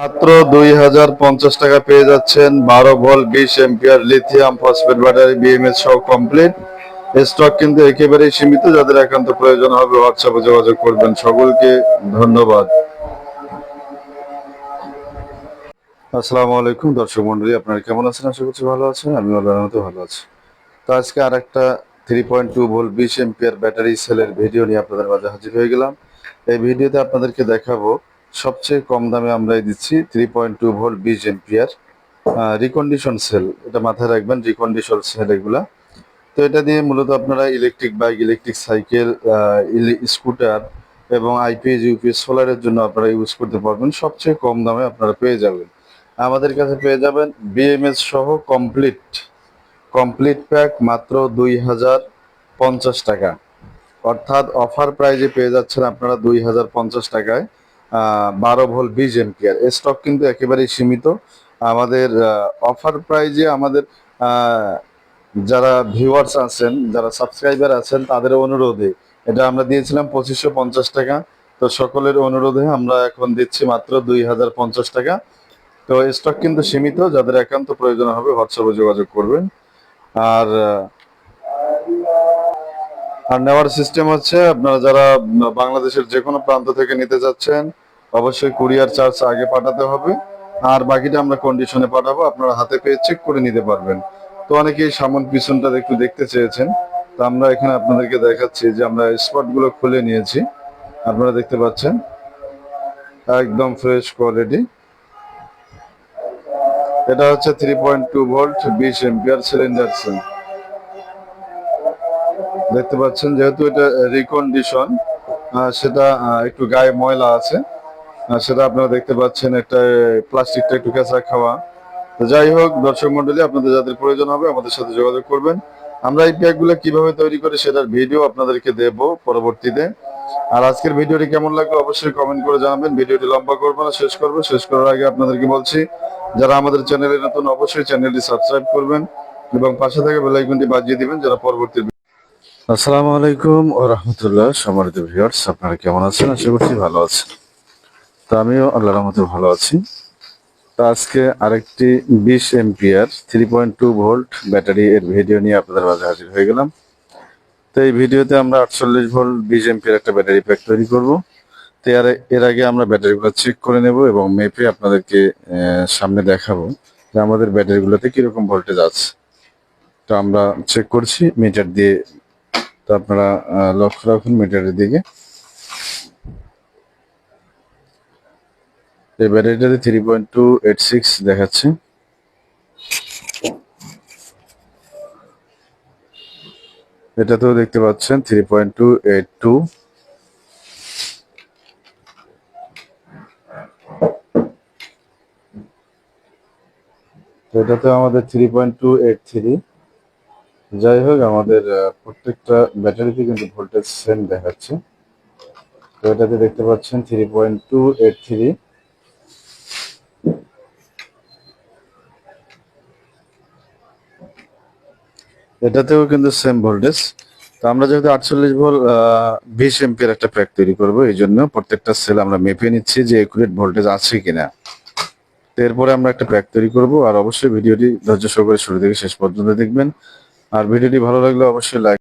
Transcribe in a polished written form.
মাত্র 2050 টাকা পেয়ে যাচ্ছেন 12 volt 20 ampere lithium phosphate battery BMS সহ কমপ্লিট। স্টক কিন্তু একেবারেই সীমিত। যাদের একান্ত প্রয়োজন হবে হোয়াটসঅ্যাপে যোগাযোগ করবেন। সকলকে ধন্যবাদ। আসসালামু আলাইকুম দর্শক মন্ডলী, আপনারা কেমন আছেন? আশা করছি ভালো আছেন। আমি আল্লাহর রহমতে ভালো আছি। তো আজকে আর একটা 3.2 ভোল্ট 20 এম্পিয়ার ব্যাটারি সেলের ভিডিও নিয়ে আপনাদের মাঝে হাজির হয়ে গেলাম। এই ভিডিওতে আপনাদেরকে দেখাবো সবচেয়ে কম দামে আমরাই দিচ্ছি 3.2 ভোল্ট 20 এম্পিয়ার রিকন্ডিশন সেল। এটা মাথায় রাখবেন, রিকন্ডিশন সেল এগুলা। তো এটা দিয়ে মূলত আপনারা electric bike, electric cycle, scooter এবং আইপিএস ইউপিএস সোলারের জন্য আপনারা ইউজ করতে পারবেন। সবচেয়ে কম দামে আপনারা পেয়ে যাবেন। আমাদের কাছে পেয়ে যাবেন বিএমএস সহ কমপ্লিট কমপ্লিট প্যাক মাত্র 2050 টাকা। অর্থাৎ অফার প্রাইজে পেয়ে যাচ্ছেন আপনারা 2050 টাকায় 12 ভোল্ট 20 এম্পিয়ার। স্টক কিন্তু একেবারেই সীমিত। আমাদের অফার প্রাইজে আমাদের যারা ভিউয়ার্স আছেন, যারা সাবস্ক্রাইবার আছেন, তাদের অনুরোধে এটা আমরা দিয়েছিলাম 2550 টাকা। তো সকলের অনুরোধে আমরা এখন দিচ্ছি মাত্র 2050 টাকা। তো স্টক কিন্তু সীমিত। যাদের একান্ত প্রয়োজন হবে হোয়াটসঅ্যাপে যোগাযোগ করবেন। আর আর নেওয়ার সিস্টেম হচ্ছে, আপনারা যারা বাংলাদেশের যে কোনো প্রান্ত থেকে নিতে যাচ্ছেন অবশ্যই কুরিয়ার চার্জ আগে পাঠাতে হবে। আর বাকিটা আমরা কন্ডিশনে পাঠাবো, আপনারা হাতে পেয়ে চেক করে নিতে পারবেন। তো অনেকেই সামন পিছনটা একটু দেখতে চেয়েছেন। তো আমরা এখানে আপনাদেরকে দেখাচ্ছি যে আমরা স্পটগুলো খুলে নিয়েছি। আপনারা দেখতে পাচ্ছেন একদম ফ্রেশ কোয়ালিটি। এটা হচ্ছে 3.2 ভোল্ট 20 এম্পিয়ার সিলিন্ডার সেল। দেখতে পাচ্ছেন যেহেতু এটা রিকন্ডিশন, সেটা একটু গায়ে ময়লা আছে। সেটা আপনারা দেখতে পাচ্ছেন, একটা প্লাস্টিকটা একটু কেঁচা খাওয়া। তো যাই হোক দর্শক মন্ডলী, আপনাদের যাদের প্রয়োজন হবে আমাদের সাথে যোগাযোগ করবেন। আমরা এই প্যাকগুলো কিভাবে তৈরি করি সেটার ভিডিও আপনাদেরকে দেব পরবর্তীতে। আর আজকের ভিডিওটি কেমন লাগলো অবশ্যই কমেন্ট করে জানাবেন। ভিডিওটি লম্বা করবো না, শেষ করবো। শেষ করার আগে আপনাদেরকে বলছি, যারা আমাদের চ্যানেলে নতুন অবশ্যই চ্যানেলটি সাবস্ক্রাইব করবেন এবং পাশে থেকে বেল আইকনটি বাজিয়ে দিবেন যারা পরবর্তী। আসসালামু আলাইকুম ও রহমতুল্লাহ। সম্মানিত ভিউয়ার্স, আপনারা কেমন আছেন? আশা করছি ভালো আছেন। তো আমিও আল্লাহর রহমতে ভালো আছি। তো আজকে আরেকটি 20 এম্পিয়ার 3.2 ভোল্ট ব্যাটারি এর ভিডিও নিয়ে আপনাদের মাঝে হাজির হয়ে গেলাম। তো এই ভিডিওতে আমরা 48 ভোল্ট 20 এম্পিয়ার একটা ব্যাটারি প্যাক তৈরি করব। তো এর আগে আমরা ব্যাটারিগুলো চেক করে নেব এবং মেপে আপনাদেরকে সামনে দেখাবো যে আমাদের ব্যাটারিগুলোতে কিরকম ভোল্টেজ আছে। তো আমরা চেক করছি মিটার দিয়ে। তো আপনারা লক্ষ্য রাখুন মিটারের দিকে। এই ব্যাটারিটাতে 3.286 দেখাচ্ছে। এটাতেও দেখতে পাচ্ছেন 3.282। এটাতে আমাদের 3.283। যাই হোক, আমাদের প্রত্যেকটা ব্যাটারিতে কিন্তু ভোল্টেজ সেম দেখাচ্ছে। তো এটাতে দেখতে পাচ্ছেন 3.283। এটাতেও কিন্তু সেম ভোল্টেজ। তো আমরা যেহেতু 48 ভোল্ট 20 এম্পিয়ার একটা প্যাক তৈরি করবো, এই জন্য প্রত্যেকটা সেল আমরা মেপে নিচ্ছি যে একুরেট ভোল্টেজ আছে কিনা। তো এরপরে আমরা একটা প্যাক তৈরি করব। আর অবশ্যই ভিডিওটি ধৈর্য সহকারে শুরু থেকে শেষ পর্যন্ত দেখবেন। আর ভিডিওটি ভালো লাগলে অবশ্যই লাইক